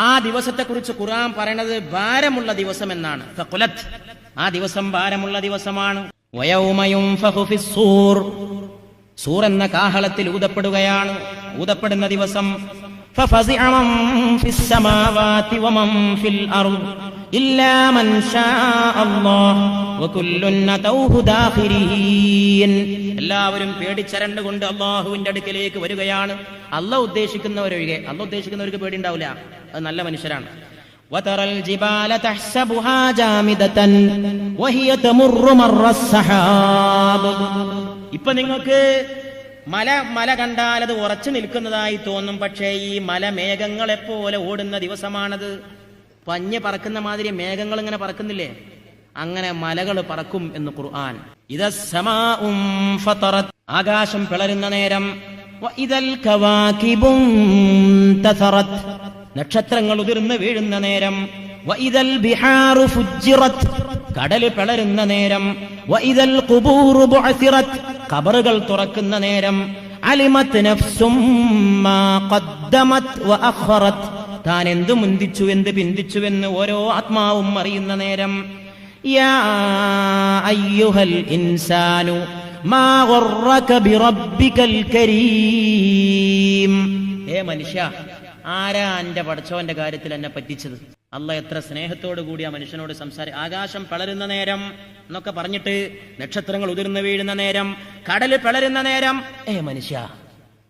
ആ ദിവസത്തെക്കുറിച്ച് ഖുർആൻ പറയുന്നത് ഭാരമുള്ള ദിവസം എന്നാണ്. ഫഖുലത്ത്, ആ ദിവസം ഭാരമുള്ള ദിവസമാണ്. വയൗമ യുൻഫഖു ഫിസ്സൂർ, സൂർ എന്ന കാഹളത്തിൽ ഊതപ്പെടുകയാണ്, ഊതപ്പെടുന്ന ദിവസം. ഫഫസിഅ മൻ ഫിസ്സമാവാതി വമൻ ഫിൽ അർദ് ഇല്ലാ മൻ ശാ അല്ലാഹ് വകുല്ലുൻ അതൗഹു ദാഖിരീൻ. എല്ലാവരും പേടിച്ചരണ്ടുകൊണ്ട് അല്ലാഹുവിന്റെ അടുക്കലേക്ക് വരികയാണ്, അല്ലാഹു ഉദ്ദേശിക്കുന്നവരൊഴികെ. അല്ലാഹു ഉദ്ദേശിക്കുന്നവർക്ക് പേടി ഉണ്ടാവില്ല, അത് നല്ല മനുഷ്യരാണ്. വതറൽ ജിബാല തഹ്സബുഹാ ജാമിദതൻ വഹിയ തമുറു മർറസ് സഹാബ്. ഇപ്പൊ നിങ്ങൾക്ക് മല കണ്ടാൽ അത് ഉറച്ചു നിൽക്കുന്നതായി തോന്നും, പക്ഷേ ഈ മല മേഘങ്ങളെ പോലെ ഓടുന്ന ദിവസമാണത്. പഞ്ഞ് പറക്കുന്ന മാതിരി മേഘങ്ങൾ ഇങ്ങനെ പറക്കുന്നില്ലേ, അങ്ങനെ മലകൾ പറക്കും എന്ന് ഖുർആൻ. ഇദസ്സമാഉ ഫതറത്, ആകാശം പിളരുന്ന നേരം. വഇദൽ കവാകിബു തസറത്, നക്ഷത്രങ്ങൾ ഉതിർന്ന് വീഴുന്ന നേരം. വഇദൽ ബിഹാറു ഫുജ്ജിറത്, കടൽ പിളരുന്ന നേരം. വഇദൽ ഖുബൂറു ബുഅസിറത്, ഖബറുകൾ തുറക്കുന്ന നേരം. അലിമത് നഫ്സും മാ ഖദ്ദമത് വഅഖറത്, താൻ എന്ത് മുന്തിച്ചു എന്ത് പിന്തിച്ചുവെന്ന് ഓരോ ആത്മാവും അറിയുന്ന നേരം. യാ അയ്യുഹൽ ഇൻസാനു മാ ഗർറക ബിറബ്ബികൽ കരീം. ഹേ മനുഷ്യ, ആരാ എന്റെ പടച്ചവന്റെ കാര്യത്തിൽ എന്നെ പറ്റിച്ചത്? അള്ളാഹ് എത്ര സ്നേഹത്തോടു കൂടി ആ മനുഷ്യനോട് ആകാശം പിളരുന്ന നേരം എന്നൊക്കെ പറഞ്ഞിട്ട്, നക്ഷത്രങ്ങൾ ഉതിർന്നു വീഴുന്ന നേരം, കടല് പിളരുന്ന നേരം. മനുഷ്യ,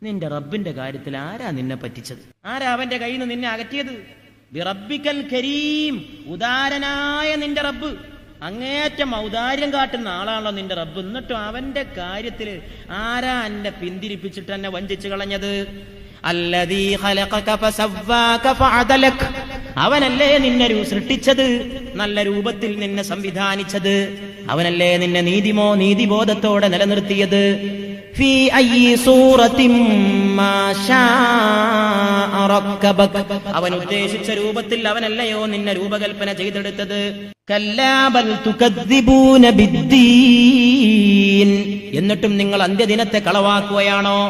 നിന്റെ റബ്ബിന്റെ കാര്യത്തിൽ ആരാ നിന്നെ പറ്റിച്ചത്? ആരാ അവന്റെ കയ്യിൽ നിന്ന് നിന്നെ അകറ്റിയത്? ബിറബ്ബിക്കൽ കരീം, ഉദാരനായ നിന്റെ റബ്ബ്. അങ്ങേറ്റം ഔദാര്യം കാട്ടുന്ന ആളാണല്ലോ നിന്റെ റബ്ബ്. എന്നിട്ടും അവന്റെ കാര്യത്തില് ആരാ എന്നെ പിന്തിരിപ്പിച്ചിട്ട് എന്നെ വഞ്ചിച്ചു കളഞ്ഞത്? അല്ലദീ ഖലഖക ഫസവ്വാക ഫഅദലക, അവനല്ലേ നിന്നെ സൃഷ്ടിച്ചത്, നല്ല രൂപത്തിൽ നിന്നെ സംവിധാനിച്ചത്. അവനല്ലേ നിന്നെ നീതിബോധത്തോടെ നിലനിർത്തിയത്. ഫീ അയ്യി സൂറത്തിൻ മാ ശാഅ റക്കബക, അവൻ ഉദ്ദേശിച്ച രൂപത്തിൽ അവനല്ലയോ നിന്നെ രൂപകൽപ്പന ചെയ്തെടുത്തത്. കല്ലാ ബൽ തുകദ്ദിബൂന ബിദ്ദീൻ, എന്നിട്ടും നിങ്ങൾ അന്ത്യദിനത്തെ കളവാക്കുകയാണോ?